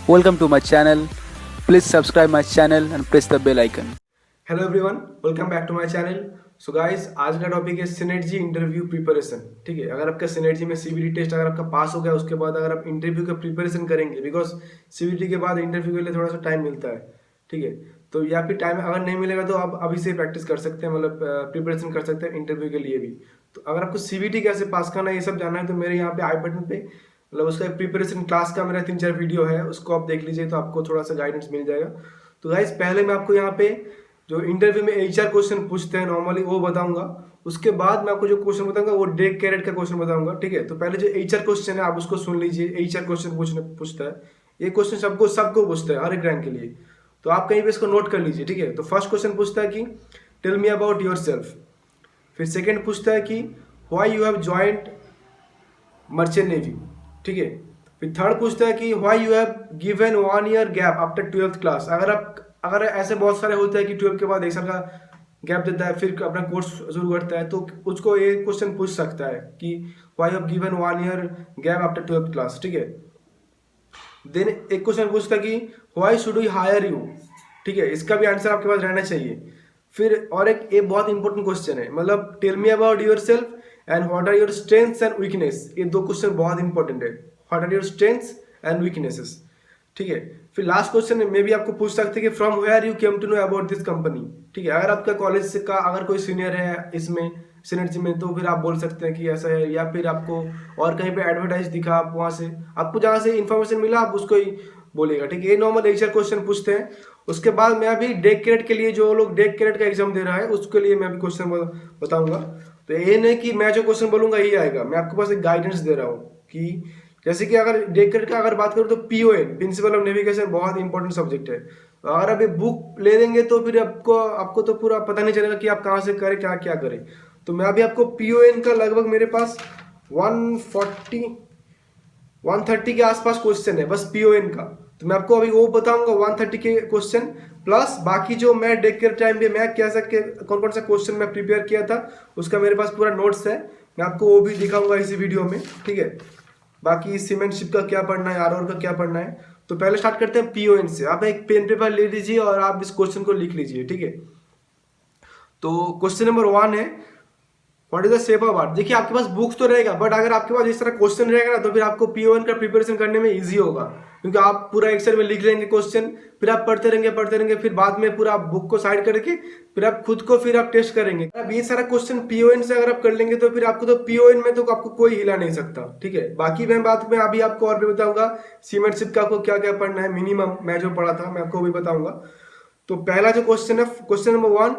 Welcome to my channel. Please subscribe my channel and press the bell icon. Hello everyone, welcome back to my channel. So guys, आज का topic है synergy interview preparation. ठीक है, अगर आपका synergy में CBT test अगर आपका पास हो गया, उसके बाद अगर आप इंटरव्यू का प्रिपरेशन करेंगे, बिकॉज सीबीटी के बाद इंटरव्यू के लिए थोड़ा सा टाइम मिलता है। ठीक है, तो या फिर टाइम अगर नहीं मिलेगा तो आप अभी से प्रैक्टिस कर सकते हैं, मतलब प्रिपरेशन कर सकते हैं इंटरव्यू के लिए भी। तो अगर आपको सीबीटी कैसे पास करना है, ये सब जानना है, तो मेरे यहाँ पे आई बटन पे मतलब उसका प्रिपरेशन क्लास का मेरा 3-4 वीडियो है, उसको आप देख लीजिए तो आपको थोड़ा सा गाइडेंस मिल जाएगा। तो गाइस, पहले मैं आपको यहाँ पे जो इंटरव्यू में एचआर क्वेश्चन पूछते हैं नॉर्मली वो बताऊंगा। उसके बाद मैं आपको जो क्वेश्चन बताऊंगा वो डेक कैरेट का क्वेश्चन बताऊंगा। ठीक है, तो पहले जो एचआर क्वेश्चन है आप उसको सुन लीजिए। एचआर क्वेश्चन पूछता है, ये क्वेश्चन सबको सबको पूछता है, हर एक रैंक के लिए। तो आप कहीं पे इसको नोट कर लीजिए। ठीक है, तो फर्स्ट क्वेश्चन पूछता है कि tell me about yourself. फिर सेकेंड पूछता है कि why you have joined merchant navy. ठीक है, फिर थर्ड पूछता है कि why you have given 1 year gap after 12th class. अगर ऐसे बहुत सारे होते हैं कि 12th के बाद 1 साल का गैप देता है फिर अपना कोर्स शुरू करता है, तो उसको ये क्वेश्चन पूछ सकता है कि why you have given 1 year gap after 12th class. ठीक है, देन एक क्वेश्चन पूछता है कि why should we hire you. ठीक है, इसका भी आंसर आपके पास रहना चाहिए। फिर और एक ये बहुत इंपॉर्टेंट क्वेश्चन है, मतलब tell me about yourself and what are your strengths and weakness. ये दो क्वेश्चन बहुत इंपॉर्टेंट है, what are your strengths and weaknesses. ठीक है, फिर लास्ट क्वेश्चन में भी आपको पूछ सकते हैं कि from where you came to know about this company. ठीक है, अगर आपका कॉलेज से का अगर कोई सीनियर है इसमें सिनर्जी में, तो फिर आप बोल सकते हैं कि ऐसा है, या फिर आपको और कहीं पे एडवर्टाइज दिखा, आप वहां से आपको जहां से इन्फॉर्मेशन मिला आप उसको ही बोलेगा। ठीक है, ये नॉर्मल एचआर क्वेश्चन पूछते हैं। उसके बाद मैं अभी डेक कैरेट के लिए, जो लोग डेक कैरेट का एग्जाम दे रहा है उसके लिए मैं अभी क्वेश्चन बताऊंगा। तो ये नहीं कि मैं जो क्वेश्चन बोलूंगा यही आएगा, मैं आपको बस एक गाइडेंस दे रहा हूँ कि जैसे कि अगर डेक कैरेट का अगर बात करूँ तो पीओएन, प्रिंसिपल ऑफ नेविगेशन, बहुत इंपॉर्टेंट सब्जेक्ट है। तो अगर आप ये बुक ले लेंगे तो फिर आपको तो पूरा पता नहीं चलेगा कि आप कहाँ से करें, क्या क्या करें। तो मैं अभी आपको पीओएन का लगभग मेरे पास 140 130 के आसपास क्वेश्चन है बस पीओएन का। तो मैं आपको अभी वो बताऊंगा 130 के क्वेश्चन, प्लस बाकी जो मैं डेक के टाइम पे मैं क्या सके कौन कौन सा क्वेश्चन मैं प्रिपेयर किया था उसका मेरे पास पूरा नोट्स है, मैं आपको वो भी दिखाऊंगा इसी वीडियो में। ठीक है, बाकी सीमेंटशिप का क्या पढ़ना है, आरओआर का क्या पढ़ना है। तो पहले स्टार्ट करते हैं पीओएन से। आप एक पेन पेपर ले लीजिए और आप इस क्वेश्चन को लिख लीजिए। ठीक है, तो क्वेश्चन नंबर 1 है what is the shape of earth. देखिए आपके पास बुक्स तो रहेगा, बट अगर आपके पास इस तरह क्वेश्चन रहेगा ना तो फिर आपको पीओएन का प्रिपरेशन करने में इजी होगा, क्योंकि आप पूरा एक्सेल में लिख लेंगे क्वेश्चन, फिर आप पढ़ते रहेंगे, फिर बाद में पूरा बुक को साइड करके फिर आप खुद को फिर आप टेस्ट करेंगे। अब ये सारा क्वेश्चन पीओएन से अगर आप कर लेंगे तो फिर आपको तो पीओएन में तो आपको कोई हिला नहीं सकता। ठीक है, बाकी मैं बात में अभी आपको और भी बताऊंगा सीमेंटशिप का आपको क्या क्या पढ़ना है, मिनिमम मैं जो पढ़ा था मैं आपको भी बताऊंगा। तो पहला जो क्वेश्चन है, question number 1,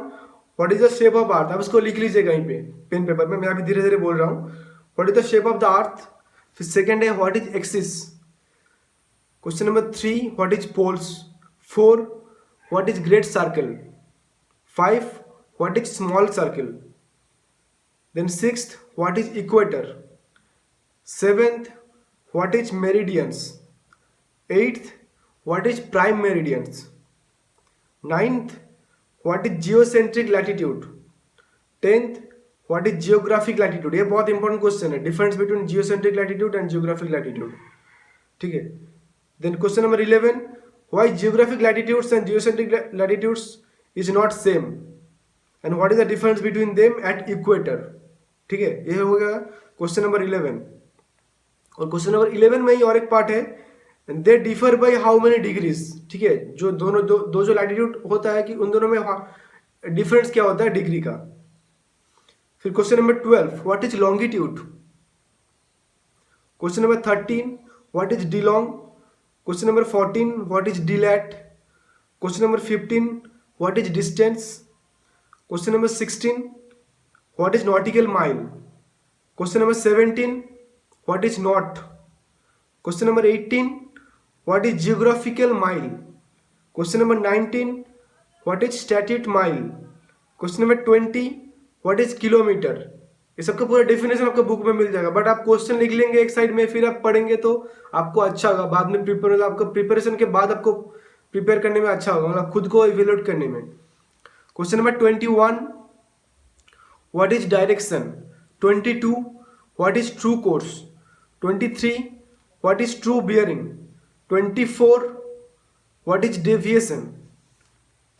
what is the shape of earth. आप इसको लिख लीजिए कहीं पे पेन पेपर में, मैं अभी धीरे धीरे बोल रहा हूँ। What is the shape of the earth. फिर सेकंड है what is axis. Question number 3, what is poles. 4, what is great circle. 5, what is small circle. Then 6th, what is equator. 7th, what is meridians. 8th, what is prime meridians. 9th, what is geocentric latitude। 10th, what is geographic latitude। ये बहुत important question है, difference between geocentric latitude and geographic latitude. ठीक है, then question number 11, why geographic latitudes and geocentric latitudes is not same and what is the difference between them at equator. ठीक है, ये हो गया क्वेश्चन नंबर 11। और question number 11 में ही और एक पार्ट है, they differ by how many degrees. ठीक है, जो दोनों दो जो लैटिट्यूड होता है कि उन दोनों में डिफरेंस क्या होता है डिग्री का। फिर question number 12, what is longitude. Question number 13, what is d long. Question number 14, what is d lat. Question number 15, what is distance. Question number 16, what is nautical mile. Question number 17, what is knot. Question number 18, what is geographical mile. Question number 19, what is statute mile. Question number 20, what is kilometre. ये सबका पूरा definition आपको book में मिल जाएगा, but आप question लिख लेंगे एक साइड में, फिर आप पढ़ेंगे तो आपको अच्छा होगा, बाद में आपको प्रिपरेशन के बाद आपको प्रिपेयर करने में अच्छा होगा, मतलब खुद को इवेल्युएट करने में। Question number 21, what is direction. 22, what is true course. 23, what is true bearing. 24 what is deviation,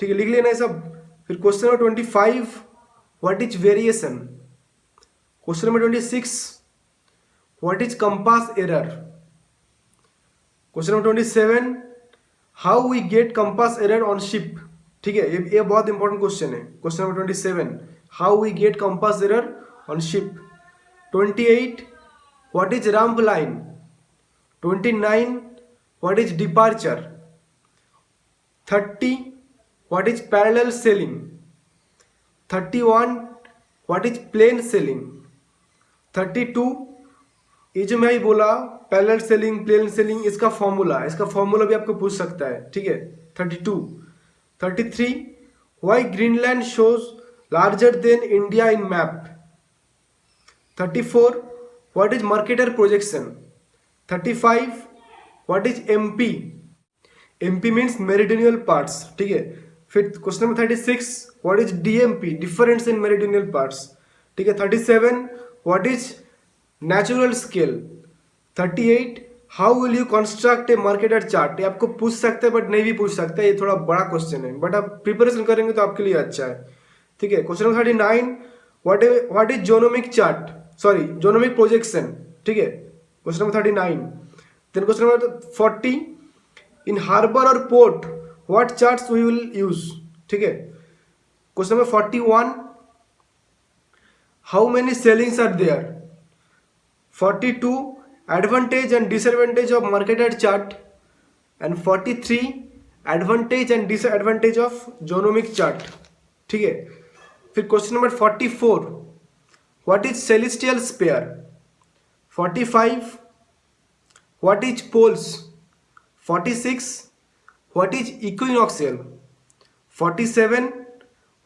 ठीक है, लिख लेना है सब। फिर question number 25 what is variation, question number 26 what is compass error, question number 27 how we get compass error on ship, ठीक है, ये बहुत इंपॉर्टेंट क्वेश्चन है। Question number 27 how we get compass error on ship. 28 what is ramp line, 29 what is departure, 30 what is parallel sailing, 31 what is plane sailing, 32 ये जो मैं ही बोला पैरेलल सेलिंग प्लेन सेलिंग इसका फॉर्मूला भी आपको पूछ सकता है, ठीक है। 32 33 why Greenland shows larger than India in map, 34 what is Mercator projection, 35 what is MP, MP means meridional parts, ठीक है। फिर question number 36 what is DMP, difference in meridional parts, ठीक है। 37 what is natural scale, 38 how will you construct A marketer chart, ये आपको पूछ सकते हैं बट नहीं भी पूछ सकते, ये थोड़ा बड़ा क्वेश्चन है बट आप प्रिपरेशन करेंगे तो आपके लिए अच्छा है, ठीक है। Question number 39 what is gnomonic chart, sorry gnomonic projection, ठीक है, question number 39। Then question number 40 in harbour और port what charts we will use, ठीक है। Question number 41 how many sailings are there, 42 advantage and disadvantage of marketed chart, and 43 advantage and disadvantage of gnomonic chart, ठीक है। फिर question number 44 what is celestial sphere, 45 what is poles, 46 what is equinoctial, 47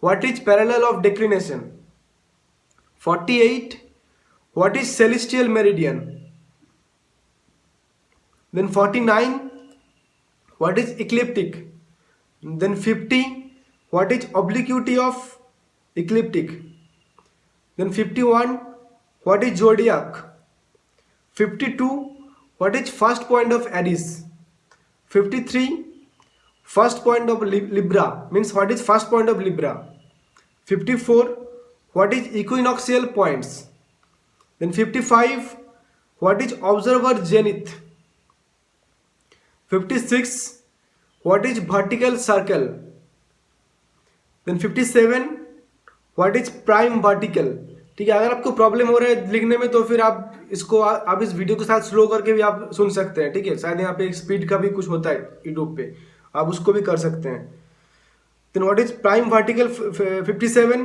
what is parallel of declination, 48 what is celestial meridian, then 49 what is ecliptic, then 50 what is obliquity of ecliptic, then 51 what is zodiac, 52 what is first point of Aries, 53 first point of Libra means what is first point of Libra, 54 what is equinoxial points, then 55 what is observer zenith, 56 what is vertical circle, then 57 what is prime vertical, ठीक है। अगर आपको problem हो रहा है लिखने में तो फिर आप इसको आप इस वीडियो के साथ स्लो करके भी आप सुन सकते हैं, ठीक है। शायद यहाँ पे स्पीड का भी कुछ होता है यूट्यूब पे, आप उसको भी कर सकते हैं। then what is prime vertical 57,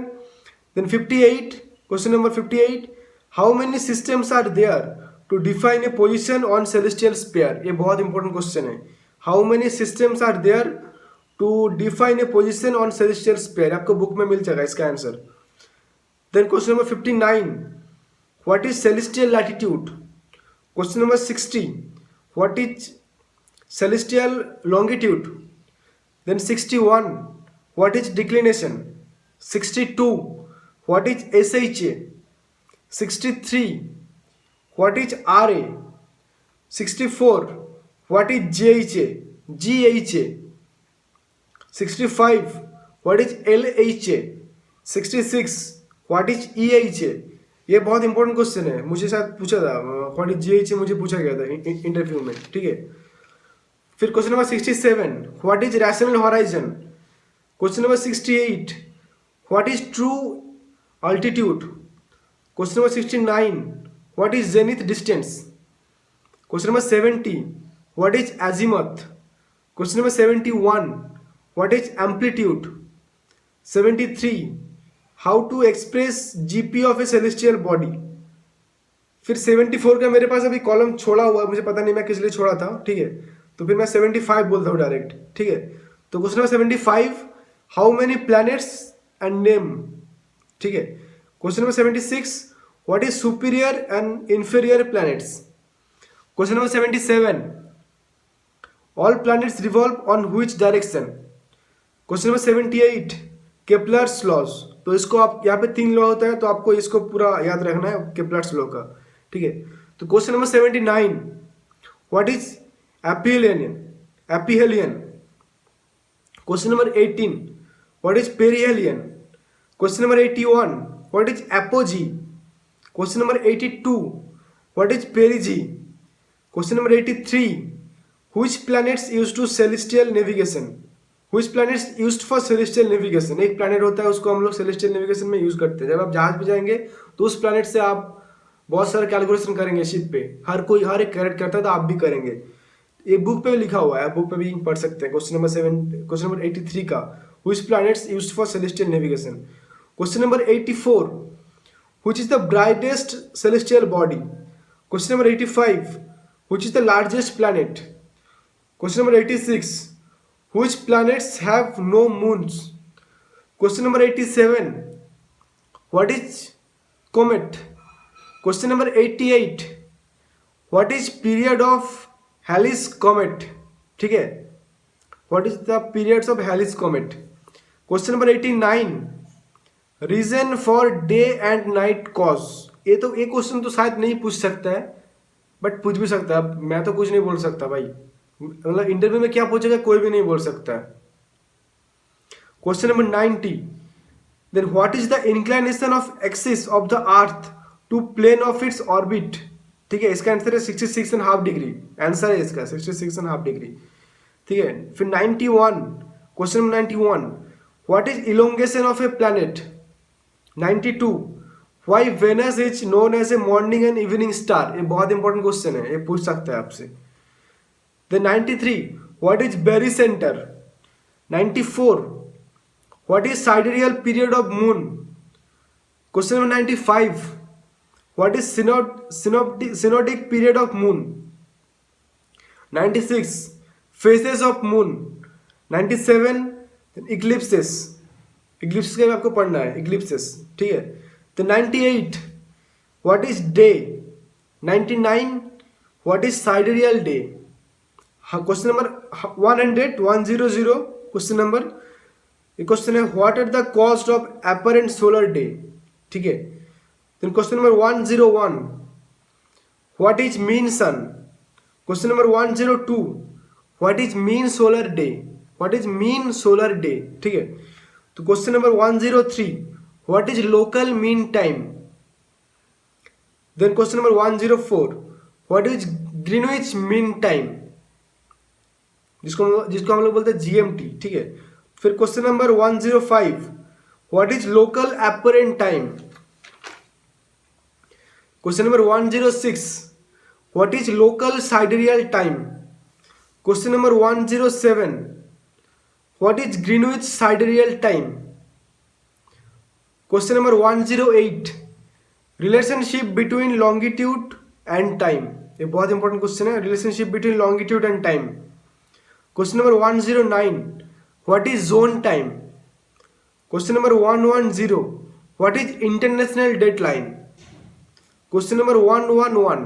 then 58 question number 58 how many systems are there to define a position on celestial sphere, ये बहुत इंपॉर्टेंट क्वेश्चन है। How many systems are there to define a position on celestial sphere, आपको book में मिल जाएगा इसका answer. Then question number 59 what is celestial latitude, question number 60 what is celestial longitude, then 61 what is declination, 62 what is SHA, 63 what is RA, 64 what is GHA, 65 what is LHA, 66 what is EHA, ये बहुत important question है, मुझे शायद पूछा था what is GHA, मुझे पूछा गया था इंटरव्यू में, ठीक है। फिर question number 67 what is rational horizon, question number 68 what is true altitude, question number 69 what is zenith distance, question number 70 what is azimuth, question number 71 what is amplitude, 73 how to express GP of a celestial body। फिर 74 का मेरे पास अभी column छोड़ा हुआ है, मुझे पता नहीं मैं किस लिए छोड़ा था, ठीक है, तो फिर मैं 75 बोलता हूँ डायरेक्ट, ठीक है। तो question number 75 how many planets and name, ठीक है। Question number 76 what is superior and inferior planets, question number 77 all planets revolve on which direction, question number 78 Kepler's laws, तो इसको आप यहाँ पे 3 लॉ होता है तो आपको इसको पूरा याद रखना है Kepler's law का, ठीक है। तो question number 79 what is Aphelion. Question number 18. What is perihelion? Question number 81. What is apogee? Question number 82. What is perigee? Question number 83. Which planets used to celestial navigation? Which planets used for celestial navigation? एक planet होता है उसको हम लोग celestial navigation में use करते हैं. जब आप जहाज पे जाएंगे तो उस planet से आप बहुत सारे कैलकुलेशन करेंगे शिप पे. हर एक कैरेक्ट करता है तो आप भी करेंगे. ये बुक पे लिखा हुआ है, बुक पे भी पढ़ सकते हैं. क्वेश्चन नंबर 83 का which planets used for celestial navigation. Question number 84. Which is the brightest celestial body? Question number 85. Which is the largest planet? Question number 86. Which planets have no moons? Question number 87. What is comet? Question number 88. What is period of Halley's comet? ठीक है. What is the periods of Halley's comet? Question number 89. Reason for day and night cause. ये question तो शायद नहीं पूछ सकता है, but पूछ भी सकता है. मैं तो कुछ नहीं बोल सकता भाई. मतलब इंटरव्यू में क्या पूछेगा कोई भी नहीं बोल सकता है. Question number 90. Then what is the inclination of axis of the earth to plane of its orbit? ठीक है, इसका आंसर है 66.5 डिग्री. आंसर है इसका 66.5 डिग्री. ठीक है. फिर 91. Question number 91. What is elongation of a planet? 92. Why Venus is known as a morning and evening star? ये बहुत इंपॉर्टेंट क्वेश्चन है, ये पूछ सकता है आपसे. Then 93. What is barycenter? 94. What is sidereal period of moon? Question number 95. What is synodic period of moon? 96. Phases of moon. 97. Eclipses. Eclipses का भी आपको पढ़ना है. Eclipses. ठीक है. तो 98. What is day? 99. What is sidereal day? Question number 100 question number. ये question है what are the cost of apparent solar day? ठीक है. Then question number 101. What is mean sun? Question number 102. What is mean solar day? What is mean solar day? ठीक है. तो question number 103. What is local mean time? Then question number 104. What is Greenwich mean time? जिसको हम लोग बोलते हैं GMT. ठीक है. फिर question number 105. What is local apparent time? Question number 106. What is local sidereal time? Question number 107. What is Greenwich sidereal time? Question number 108. Relationship between longitude and time. ये बहुत इंपॉर्टेंट क्वेश्चन है. Relationship between longitude and time. Question number 109. What is zone time? Question number 110. What is international deadline? Question number 111.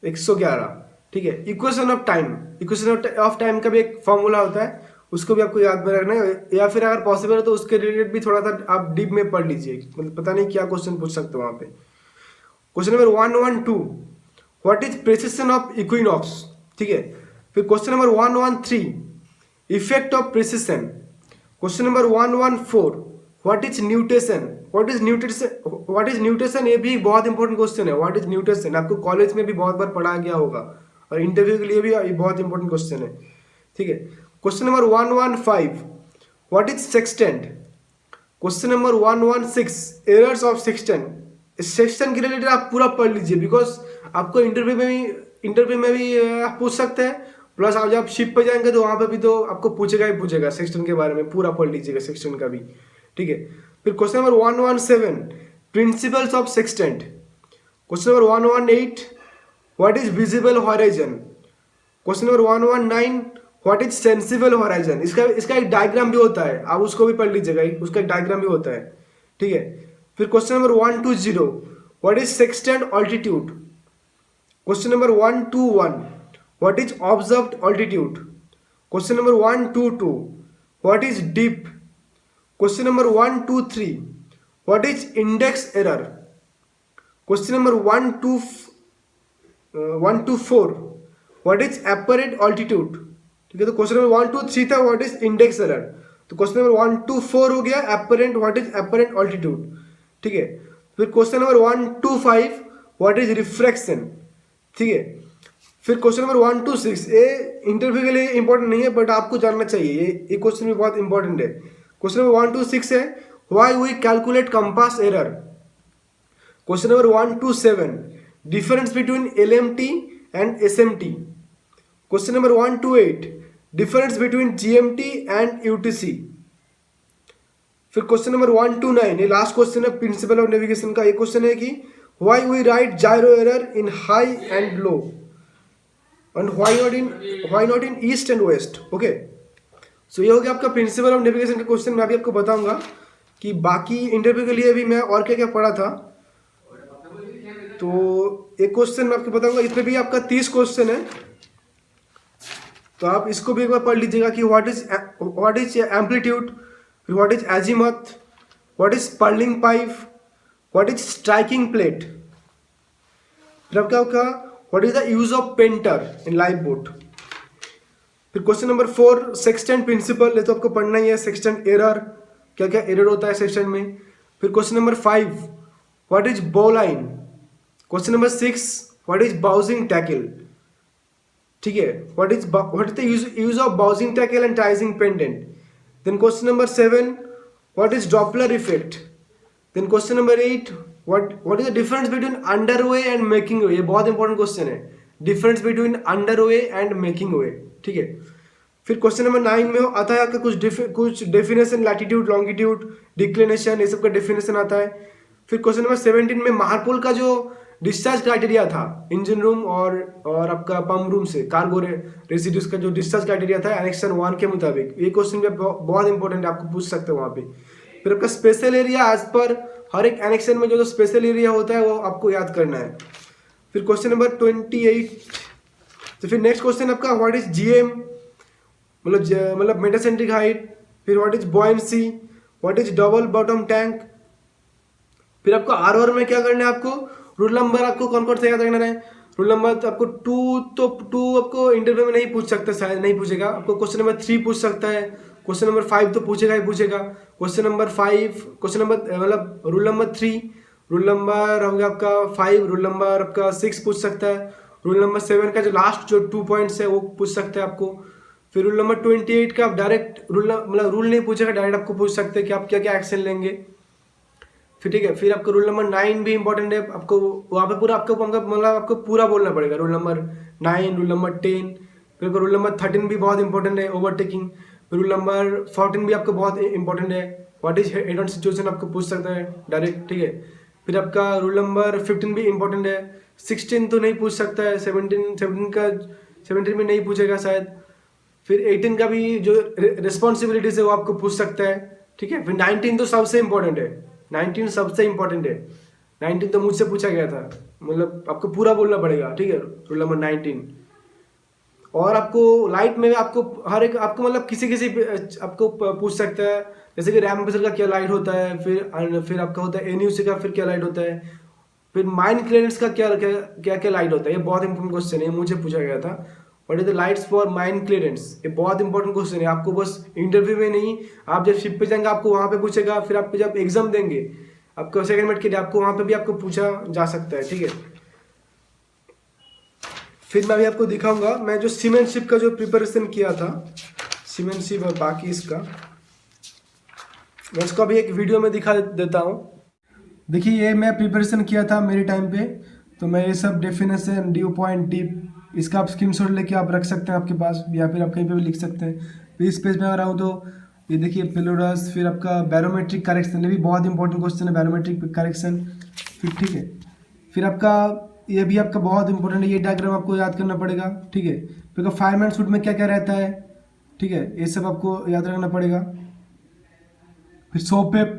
111. ठीक है. Equation of time. Equation of time का भी एक formula होता है, उसको भी आपको याद में रखना है, या फिर अगर पॉसिबल है तो उसके रिलेटेड भी थोड़ा सा आप डीप में पढ़ लीजिए. मतलब पता नहीं क्या क्वेश्चन पूछ सकते हो वहाँ पे. Question number 112. What is precession of equinox? ठीक है. फिर question number 113. Effect of precession. Question number 114. What is nutation? What is nutation? ये भी बहुत इंपॉर्टेंट क्वेश्चन है. What is nutation? आपको कॉलेज में भी बहुत बार पढ़ाया गया होगा और इंटरव्यू के लिए भी ये बहुत इंपॉर्टेंट क्वेश्चन है. ठीक है. Question number 115. What is sextant? Question number 116. Errors of sextant. Sextant के रिलेटेड आप पूरा पढ़ लीजिए, बिकॉज आपको इंटरव्यू में भी आप पूछ सकते हैं. प्लस आप जब शिप पे जाएंगे तो वहाँ पे भी तो आपको पूछेगा ही पूछेगा. सेक्सटेंट के बारे में पूरा पढ़ लीजिएगा, सेक्सटेंट का भी. ठीक है. फिर question number 117. Principles of sextant. Question number 118. What is visible horizon? Question number 119. What is sensible horizon? इसका एक डायग्राम भी होता है, आप उसको भी पढ़ लीजिएगा, उसका एक डायग्राम भी होता है. ठीक है. फिर question number 120. What is sextant altitude? Question number 121. What is observed altitude? Question number 122. What is dip? Question number 123. What is index error? Question number 124. What is apparent altitude, ठीक है। तो क्वेश्चन नंबर 1 2 3 था what is index error, तो question number 1 2 4 हो गया apparent, what is apparent altitude, ठीक है। फिर question number 1 2 5 what is refraction, ठीक है। फिर क्वेश्चन नंबर 1 2 6, ये इंटरव्यू के लिए इंपॉर्टेंट नहीं है बट आपको जानना चाहिए, ये क्वेश्चन भी बहुत इंपॉर्टेंट है। क्वेश्चन नंबर 1 2 6 है why we calculate compass error. Question number 1 2 7 difference between LMT and SMT। Question number 1 2 8 difference between GMT and UTC। फिर क्वेश्चन नंबर 1 2 9, ये लास्ट क्वेश्चन है प्रिंसिपल ऑफ नेविगेशन का। ये क्वेश्चन है कि why we write gyro error in high and low and why not in east and west, okay. So ये हो गया आपका प्रिंसिपल ऑफ नेविगेशन का क्वेश्चन। मैं अभी आपको बताऊंगा कि बाकी इंटरव्यू के लिए भी मैं और क्या क्या पढ़ा था। तो एक क्वेश्चन मैं आपको बताऊंगा, इसमें भी आपका 30 क्वेश्चन है, तो आप इसको भी एक बार पढ़ लीजिएगा कि what is amplitude, what is azimuth, what is spurling pipe, what is striking plate, फिर आपका होगा what is the use of painter in lifeboat. फिर क्वेश्चन नंबर 4 सेक्सटेंट प्रिंसिपल, ये तो आपको पढ़ना ही है। सेक्सटेंट एरर, क्या क्या एरर होता है सेक्सटेंट में। फिर question number 5 what is bowline. Question number 6 what is bowsing tackle, ठीक है। What is the use of bowsing tackle and tricing pendant. Then question number 7 what is Doppler effect. Then question number 8 what is the difference between underway and making way. ये बहुत important question है, difference between underway and making way, ठीक है। फिर question number 9 में आता है आपका कुछ डेफिनेशन, लैटिट्यूड लॉन्गिट्यूड डिक्लिनेशन, ये सब का डेफिनेशन आता है। फिर क्वेश्चन नंबर 17 में मार्पोल का जो डिस्चार्ज क्राइटेरिया था इंजन रूम और आपका पंप रूम से कार्गो रेसिड्यूज का जो डिस्चार्ज क्राइटेरिया था एनेक्शन 1 के मुताबिक, ये क्वेश्चन भी बहुत इंपॉर्टेंट है, आपको पूछ सकते हो वहाँ पे। फिर आपका स्पेशल एरिया, एज पर हर एक एनेक्शन में जो स्पेशल एरिया होता है वो आपको याद करना है। फिर क्वेश्चन नंबर 28, तो फिर नेक्स्ट क्वेश्चन आपका व्हाट इज GM, मतलब मेटासेंट्रिक हाइट। फिर what is buoyancy, what is double bottom tank. फिर आपको R में क्या करना है, आपको रूल नंबर आपको कौन कौन से याद रखना है। रूल नंबर तो आपको 2 आपको इंटरव्यू में नहीं पूछ सकता, शायद नहीं पूछेगा आपको। क्वेश्चन नंबर 3 पूछ सकता है, क्वेश्चन नंबर 5 तो पूछेगा ही पूछेगा। क्वेश्चन नंबर 5 क्वेश्चन नंबर मतलब रूल नंबर 3, रूल नंबर हो गया आपका 5, रूल नंबर आपका 6 पूछ सकता है। रूल नंबर 7 का जो लास्ट जो 2 पॉइंट्स है वो पूछ सकते हैं आपको। फिर रूल नंबर 28 का आप डायरेक्ट रूल नहीं पूछेगा, डायरेक्ट आपको पूछ सकते हैं कि आप क्या क्या एक्शन लेंगे, फिर ठीक है। फिर आपको रूल नंबर 9 भी इंपॉर्टेंट है, आपको वहाँ पे पूरा आपको पूरा बोलना पड़ेगा। रूल नंबर 9, रूल नंबर 10, फिर रूल नंबर 13 भी बहुत इंपॉर्टेंट है, ओवरटेकिंग। रूल नंबर 14 भी आपको बहुत इंपॉर्टेंट है, what is head on situation आपको पूछ सकता है डायरेक्ट, ठीक है। फिर आपका रूल नंबर 15 भी इंपॉर्टेंट है। 16 तो नहीं पूछ सकता है, 17 में नहीं पूछेगा शायद। फिर 18 का भी जो रिस्पॉन्सिबिलिटीज है वो आपको पूछ सकता है, ठीक है। फिर 19 तो सबसे इंपॉर्टेंट है, 19 सबसे इंपॉर्टेंट है। 19 तो मुझसे पूछा गया था, मतलब आपको पूरा बोलना पड़ेगा, ठीक है, रूल नंबर 19। और आपको लाइट में आपको हर एक आपको मतलब किसी आपको पूछ सकता है, जैसे कि रैम ऑफिसर का क्या लाइट होता है, फिर आपका होता है NUC का फिर क्या लाइट होता है, फिर माइन क्लियरेंस का क्या लाइट होता है। ये बहुत इंपॉर्टेंट क्वेश्चन है, मुझे पूछा गया था। What is the lights for mine clearance, ये बहुत इंपॉर्टेंट क्वेश्चन है। आपको बस इंटरव्यू में नहीं, आप जब शिप पे जाएंगे आपको वहाँ पे पूछेगा, फिर आप जब एग्जाम देंगे आपको सेकंड मिनट के लिए आपको वहाँ पे भी आपको पूछा जा सकता है, ठीक है। फिर मैं अभी आपको दिखाऊंगा मैं जो सीमेंटशिप का जो प्रिपरेशन किया था, सीमेंटशिप और बाकी इसका मैं इसको अभी एक वीडियो में दिखा देता हूँ। देखिए ये मैं प्रिपरेशन किया था मेरे टाइम पे, तो मैं ये सब डेफिनेशन ड्यू पॉइंट डीप इसका आप स्क्रीनशॉट लेके आप रख सकते हैं आपके पास, या फिर आप कहीं पे भी लिख सकते हैं। फिर इस पेज में आ रहा हूँ तो ये देखिए पेलोडस, फिर आपका बैरोमेट्रिक करेक्शन, ये भी बहुत इंपॉर्टेंट क्वेश्चन है बैरोमेट्रिक करेक्शन, फिर ठीक है। फिर आपका ये भी आपका बहुत इंपॉर्टेंट है, ये डायग्राम आपको याद करना पड़ेगा, ठीक है। फिर फायरमैन सूट में क्या क्या रहता है, ठीक है, ये सब आपको याद रखना पड़ेगा। फिर सोपेप,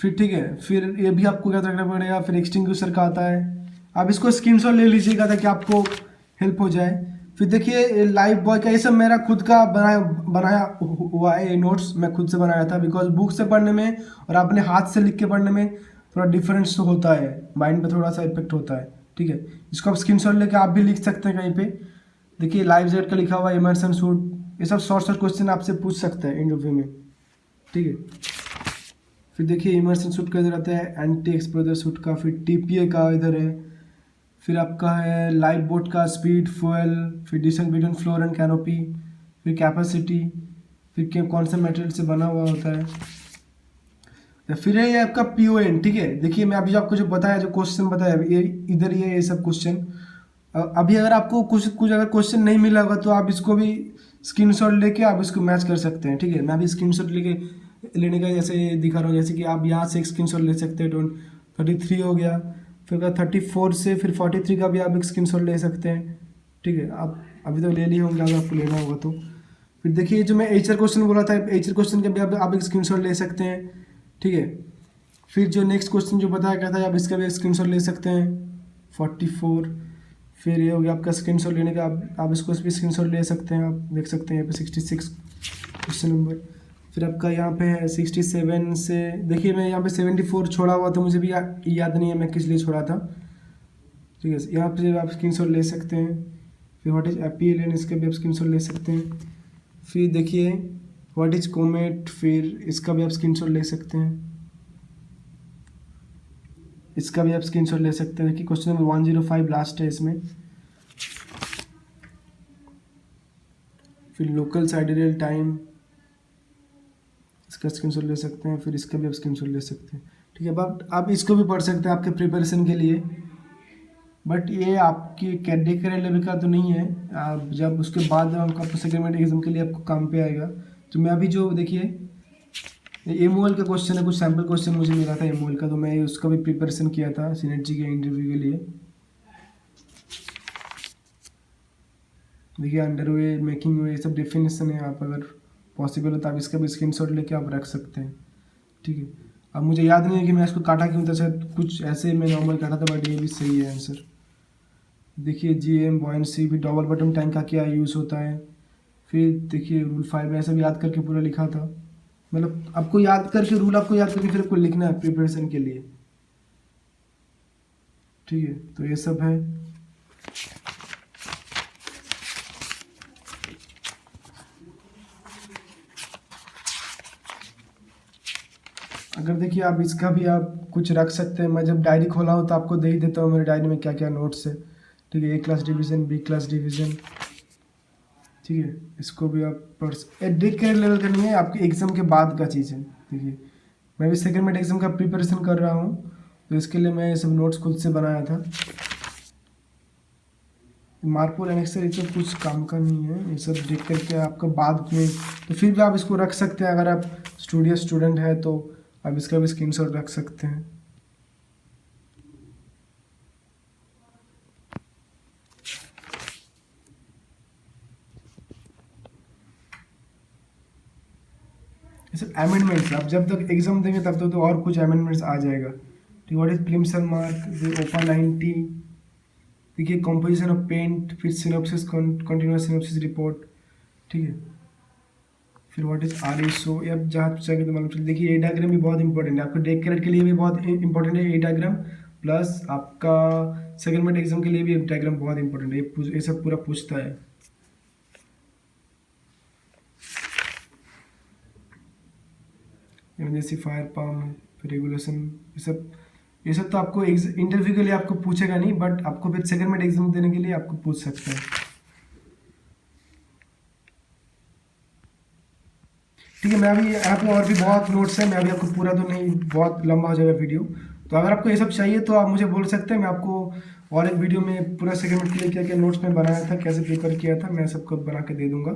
फिर ठीक है, फिर ये भी आपको याद रखना पड़ेगा। फिर एक्सटिंग्विशर का आता है, आप इसको स्क्रीनशॉट ले लीजिएगा ताकि आपको हेल्प हो जाए। फिर देखिए लाइफ बॉय का, ये सब मेरा खुद का बनाया हुआ है, ये नोट्स मैं खुद से बनाया था, बिकॉज बुक से पढ़ने में और अपने हाथ से लिख के पढ़ने में थोड़ा डिफरेंस तो होता है, माइंड पे थोड़ा सा इफेक्ट होता है, ठीक है। इसको आप स्क्रीनशॉट लेके आप भी लिख सकते हैं कहीं पे। देखिए लाइफ जैकेट का लिखा हुआ है, इमर्सन सूट, ये सब शॉर्ट क्वेश्चन आपसे पूछ सकते हैं इंटरव्यू में, ठीक है। फिर देखिए इमर्सन सूट का इधर आता है, एंटी एक्सपोजर सूट का, फिर टीपीए का इधर है, फिर आपका है लाइफ बोट का स्पीड, फ्यूल, फिर distance between floor and canopy, फिर कैपेसिटी, फिर क्या कौन सा मटेरियल से बना हुआ होता है, फिर है ये आपका पीओएन, ठीक है। देखिए मैं अभी आपको जो बताया, जो क्वेश्चन बताया ये इधर ये सब क्वेश्चन, अभी अगर आपको कुछ कुछ अगर क्वेश्चन नहीं मिला होगा तो आप इसको भी स्क्रीनशॉट लेके आप इसको मैच कर सकते हैं, ठीक है। मैं अभी स्क्रीनशॉट लेने का जैसे दिखा रहा हूँ, जैसे कि आप यहाँ से एक स्क्रीनशॉट ले सकते हैं, 33 हो गया, फिर 34 से फिर 43 का भी आप एक स्क्रीनशॉट ले सकते हैं, ठीक है। आप अभी तो ले लिए होंगे, अगर आपको लेना होगा तो। फिर देखिए जो मैं एचआर क्वेश्चन बोला था, एचआर क्वेश्चन के भी आप एक स्क्रीनशॉट ले सकते हैं, ठीक है। फिर जो नेक्स्ट क्वेश्चन जो बताया गया था, आप इसका भी स्क्रीनशॉट ले सकते हैं, 44। फिर ये हो गया आपका स्क्रीनशॉट लेने का, आप इसको भी स्क्रीनशॉट ले सकते हैं, आप देख सकते हैं यहाँ पे 66 क्वेश्चन नंबर। फिर आपका यहाँ पे है 67 से, देखिए मैं यहाँ पे 74 छोड़ा हुआ था, मुझे भी याद नहीं है मैं किस लिए छोड़ा था, ठीक है। यहाँ पे आप स्क्रीनशॉट ले सकते हैं। फिर व्हाट इज एपीएलएन, इसका भी आप स्क्रीनशॉट ले सकते हैं। फिर देखिए व्हाट इज कोमेट, फिर इसका भी आप स्क्रीनशॉट ले सकते हैं, इसका भी आप स्क्रीनशॉट ले सकते हैं। देखिए क्वेश्चन नंबर 105 लास्ट है इसमें। फिर लोकल साइडेरियल टाइम, इसका स्क्रीनशॉट ले सकते हैं। फिर इसका भी आप स्क्रीनशॉट ले सकते हैं, ठीक है। अब आप इसको भी पढ़ सकते हैं आपके प्रिपरेशन के लिए, बट ये आपकी कैटेगरी लेवल का तो नहीं है, आप जब उसके बाद आपका सेकेंड एग्जाम के लिए आपको काम पे आएगा। तो मैं अभी जो देखिए एमओएल का क्वेश्चन है, कुछ सैम्पल क्वेश्चन मुझे मिला था एमओएल का, तो मैं उसका भी प्रिपरेशन किया था सिनेर्जी के इंटरव्यू के लिए। देखिए अंडरवे, मेकिंग वे, सब डेफिनेशन है, आप अगर पॉसिबल हो तो आप इसका भी स्क्रीनशॉट लेके आप रख सकते हैं, ठीक है। अब मुझे याद नहीं है कि मैं इसको काटा क्यों था, शायद कुछ ऐसे मैं नॉर्मल काटा था, बट ये भी सही है आंसर। देखिए जीएम बॉयंसी, भी डबल बटन टैंक का क्या यूज़ होता है। फिर देखिए रूल 5 ऐसा भी याद करके पूरा लिखा था, मतलब आपको याद करके रूल आपको याद करके फिर आपको लिखना है प्रिपरेशन के लिए, ठीक है। तो ये सब है। अगर देखिए आप इसका भी आप कुछ रख सकते हैं, मैं जब डायरी खोला हूँ तो आपको दे ही देता हूँ मेरे डायरी में क्या क्या नोट्स है, ठीक है। A class division, B class division, ठीक है। इसको भी आप पढ़ डिक कैरेट लेवल का नहीं है, आपके एग्ज़ाम के बाद का चीज़ है। देखिए मैं भी सेकेंड मिड एग्ज़ाम का प्रिपरेशन कर रहा हूँ, तो इसके लिए मैं ये सब नोट्स खुद से बनाया था। मार्पुल एंड एक्सेल ये सब कुछ काम का नहीं है, ये सब देख करके आपका बाद में, तो फिर भी आप इसको रख सकते हैं। अगर आप स्टूडेंट है तो आप इसका भी स्क्रीनशॉट रख सकते हैं। ये सब अमेंडमेंट्स, आप जब तक एग्जाम देंगे तब तक तो और कुछ अमेंडमेंट्स आ जाएगा, ठीक। व्हाट इज प्रिम्सन मार्क, ओपा 90, देखिए कॉम्पोजिशन ऑफ पेंट, फिर सिनॉप्सिस, कंटिन्यूअस सिनॉप्सिस रिपोर्ट, ठीक है। फिर व्हाट इज आरएसओ, ये आप जहाँ चाहेंगे तो मालूम चलिए। देखिए ए डायग्राम भी बहुत इंपॉर्टेंट है, आपको डेक कैरेट के लिए भी बहुत इंपॉर्टेंट है ए डायग्राम, प्लस आपका सेकेंड मिड एग्जाम के लिए भी डायग्राम बहुत इंपॉर्टेंट है, ये सब पूरा पूछता है। इमरजेंसी फायर पाम, फिर रेगुलेशन, ये सब तो आपको इंटरव्यू के लिए आपको पूछेगा नहीं, बट आपको फिर सेकेंड मिड एग्जाम देने के लिए आपको पूछ सकते हैं, ठीक है। मैं अभी यहाँ पे और भी बहुत नोट्स है, मैं अभी आपको पूरा तो नहीं, बहुत लंबा हो जाएगा वीडियो, तो अगर आपको ये सब चाहिए तो आप मुझे बोल सकते हैं, मैं आपको और एक वीडियो में पूरा सेकेंड मिड के लिए क्या क्या नोट्स में बनाया था, कैसे प्रिपेयर किया था, मैं सबको बना के दे दूंगा।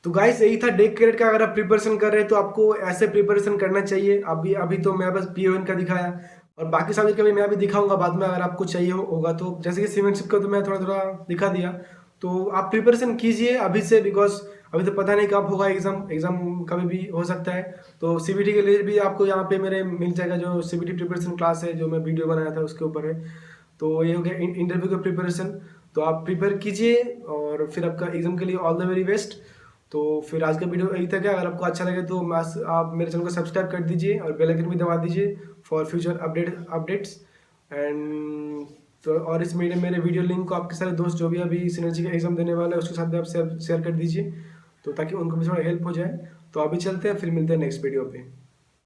तो गाइस यही था डेक कैरेट का। अगर आप प्रिपरेशन कर रहे हैं तो आपको ऐसे प्रिपरेशन करना चाहिए। अभी तो मैं बस पीओएन का दिखाया, और बाकी सब्जेक्ट का भी मैं अभी दिखाऊंगा बाद में, अगर आपको चाहिए होगा तो। जैसे कि सीमेंटशिप का तो मैं थोड़ा थोड़ा दिखा दिया, तो आप प्रिपरेशन कीजिए अभी से, बिकॉज अभी तो पता नहीं कब होगा एग्जाम कभी भी हो सकता है। तो सीबीटी के लिए भी आपको यहाँ पे मेरे मिल जाएगा, जो सीबीटी प्रिपरेशन क्लास है, जो मैं वीडियो बनाया था उसके ऊपर है। तो ये हो गया इंटरव्यू का प्रिपरेशन, तो आप प्रिपेयर कीजिए, और फिर आपका एग्जाम के लिए ऑल द वेरी बेस्ट। तो फिर आज का वीडियो यही तक है। अगर आपको अच्छा लगे तो आप मेरे चैनल को सब्सक्राइब कर दीजिए और बेल आइकन भी दबा दीजिए फॉर फ्यूचर अपडेट्स। एंड तो और इस मेरे वीडियो लिंक को आपके सारे दोस्त जो भी अभी सिनर्जी का एग्जाम देने वाला है उसके साथ भी आप शेयर कर दीजिए, तो ताकि उनको भी थोड़ा हेल्प हो जाए। तो अभी चलते हैं, फिर मिलते हैं नेक्स्ट वीडियो पे।